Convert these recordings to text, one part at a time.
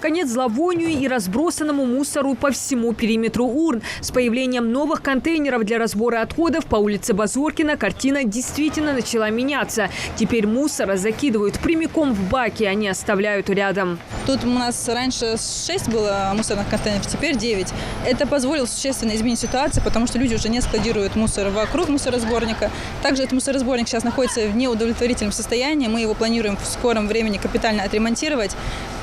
конец зловонию и разбросанному мусору по всему периметру урн. С появлением новых контейнеров для разбора отходов по улице Базоркина картина действительно начала меняться. Теперь мусор закидывают прямиком в баки, а не оставляют рядом. Тут у нас раньше 6 было мусорных контейнеров, теперь 9. Это позволило существенно изменить ситуацию, потому что люди уже не складируют мусор вокруг мусоросборника. Также этот мусоросборник сейчас находится в неудовлетворительном состоянии. Мы его планируем в скором времени капитально отремонтировать.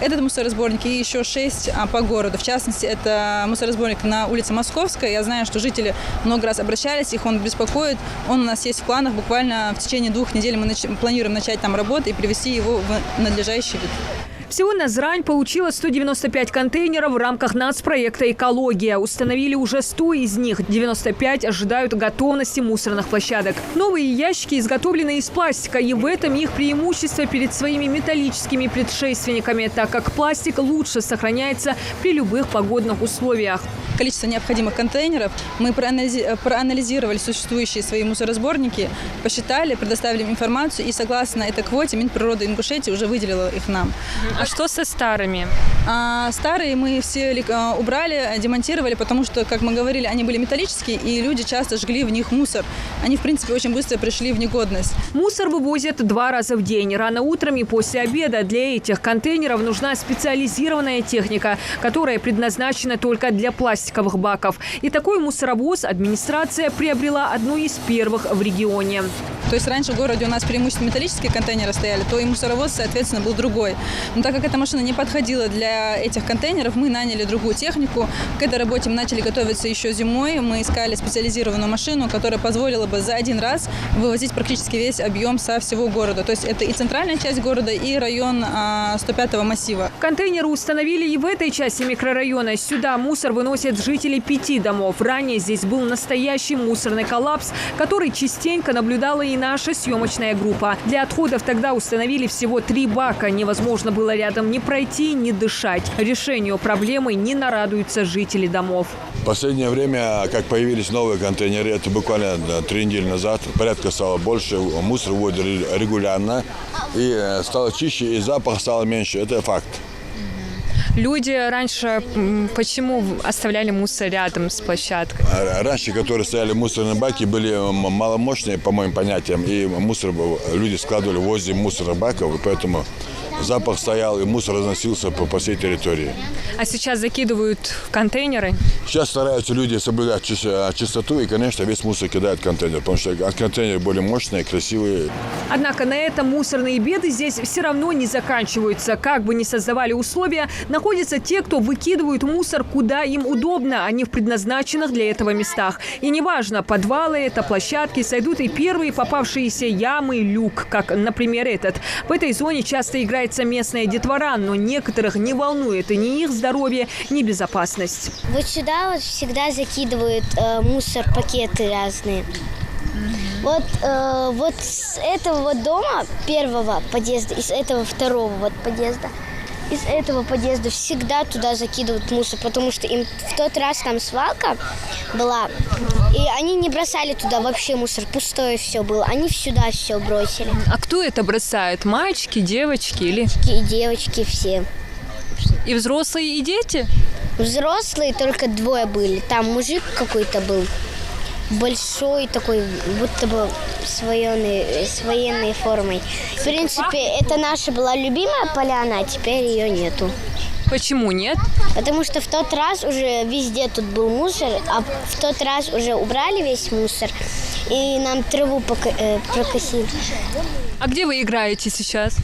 Этот мусоросборник и еще 6 по городу. В частности, это мусоросборник на улице Московская. Я знаю, что жители много раз обращались, их он беспокоит. Он у нас есть в планах. Буквально в течение 2 недель мы планируем начать там работу и привести его в надлежащий вид. Всего Назрань получила 195 контейнеров в рамках нацпроекта «Экология». Установили уже 100 из них. 95 ожидают готовности мусорных площадок. Новые ящики изготовлены из пластика. И в этом их преимущество перед своими металлическими предшественниками, так как пластик лучше сохраняется при любых погодных условиях. Количество необходимых контейнеров мы проанализировали существующие свои мусоросборники, посчитали, предоставили им информацию, и согласно этой квоте Минприроды Ингушетии уже выделила их нам. А что со старыми? Старые мы все убрали, демонтировали, потому что, как мы говорили, они были металлические, и люди часто жгли в них мусор. Они, в принципе, очень быстро пришли в негодность. Мусор вывозят 2 раза в день, рано утром и после обеда. Для этих контейнеров нужна специализированная техника, которая предназначена только для пластиковых баков. И такой мусоровоз администрация приобрела одну из первых в регионе. То есть раньше в городе у нас преимущественно металлические контейнеры стояли, то и мусоровоз, соответственно, был другой. Но так как эта машина не подходила для этих контейнеров, мы наняли другую технику. К этой работе мы начали готовиться еще зимой. Мы искали специализированную машину, которая позволила бы за один раз вывозить практически весь объем со всего города. То есть это и центральная часть города, и район 105-го массива. Контейнеры установили и в этой части микрорайона. Сюда мусор выносят жители 5 домов. Ранее здесь был настоящий мусорный коллапс, который частенько наблюдала и наша съемочная группа. Для отходов тогда установили всего 3 бака. Невозможно было рядом ни пройти, ни дышать. Решению проблемы не нарадуются жители домов. В последнее время, как появились новые контейнеры, это буквально 3 недели назад, порядка стало больше, мусор вводят регулярно, и стало чище, и запах стал меньше. Это факт. Люди раньше почему оставляли мусор рядом с площадкой? Раньше, которые стояли мусорные баки, были маломощные, по моим понятиям, и мусор люди складывали возле мусорных баков, и поэтому запах стоял, и мусор разносился по всей территории. А сейчас закидывают в контейнеры? Сейчас стараются люди соблюдать чистоту, и, конечно, весь мусор кидают в контейнер, потому что контейнеры более мощные, красивые. Однако на этом мусорные беды здесь все равно не заканчиваются. Как бы ни создавали условия, находятся те, кто выкидывают мусор куда им удобно, а не в предназначенных для этого местах. И неважно, подвалы это, площадки, сойдут и первые попавшиеся ямы, люк, как, например, этот. В этой зоне часто играется местная детвора, но некоторых не волнует и ни их здоровье, ни безопасность. Вот сюда вот всегда закидывают мусор, пакеты разные. Вот с этого вот дома, первого подъезда, и с этого второго вот подъезда, из этого подъезда всегда туда закидывают мусор, потому что им в тот раз там свалка была, и они не бросали туда вообще мусор, пустое все было, они сюда все бросили. А кто это бросает? Мальчики, девочки или? И девочки все. И взрослые, и дети? Взрослые только 2 были, там мужик какой-то был. Большой такой, будто бы с военной формой. В принципе, это наша была любимая поляна, а теперь ее нету. Почему нет? Потому что в тот раз уже везде тут был мусор, а в тот раз уже убрали весь мусор, и нам траву прокосили. А где вы играете сейчас?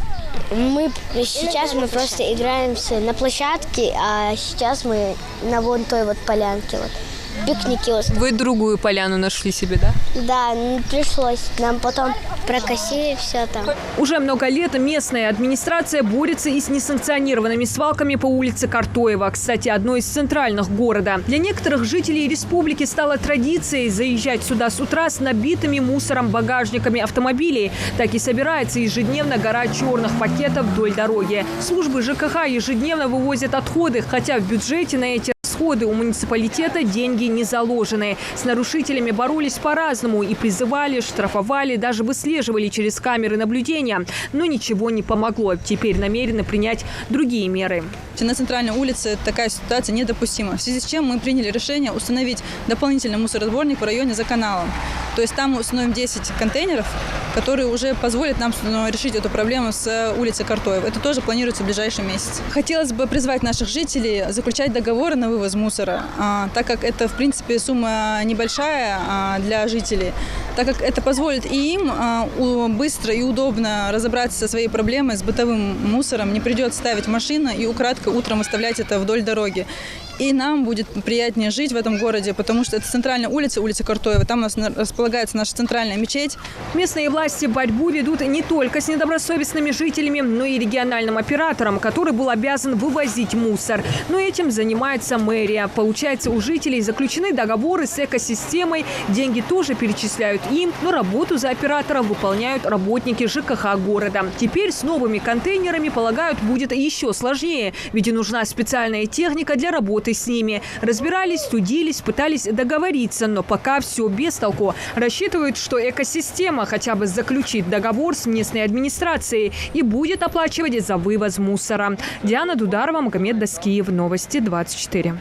Сейчас мы просто играемся на площадке, а сейчас мы на вон той вот полянке вот. Пикники. Вы другую поляну нашли себе, да? Да, пришлось. Нам потом прокосили все там. Уже много лет местная администрация борется и с несанкционированными свалками по улице Картоева. Кстати, одной из центральных города. Для некоторых жителей республики стало традицией заезжать сюда с утра с набитыми мусором багажниками автомобилей. Так и собирается ежедневно гора черных пакетов вдоль дороги. Службы ЖКХ ежедневно вывозят отходы, хотя в бюджете на эти расходы у муниципалитета деньги не заложены. С нарушителями боролись по-разному и призывали, штрафовали, даже выслеживали через камеры наблюдения. Но ничего не помогло. Теперь намерены принять другие меры. На центральной улице такая ситуация недопустима, в связи с чем мы приняли решение установить дополнительный мусоросборник в районе за каналом. То есть там мы установим 10 контейнеров, которые уже позволят нам решить эту проблему с улицы Картоева. Это тоже планируется в ближайший месяц. Хотелось бы призвать наших жителей заключать договоры на вывоз мусора, так как это, в принципе, сумма небольшая для жителей, так как это позволит и им быстро и удобно разобраться со своей проблемой с бытовым мусором. Не придется ставить машину и украдкой утром выставлять это вдоль дороги. И нам будет приятнее жить в этом городе, потому что это центральная улица, улица Картоева. Там у нас располагается наша центральная мечеть. Местные власти борьбу ведут не только с недобросовестными жителями, но и региональным оператором, который был обязан вывозить мусор. Но этим занимается мэрия. Получается, у жителей заключены договоры с экосистемой, деньги тоже перечисляют им, но работу за оператора выполняют работники ЖКХ города. Теперь с новыми контейнерами, полагают, будет еще сложнее, ведь и нужна специальная техника для работы с ними. Разбирались, судились, пытались договориться, но пока все без толку. Рассчитывают, что экосистема хотя бы заключит договор с местной администрацией и будет оплачивать за вывоз мусора. Диана Дударова, Магомед Доскиев. Новости 24.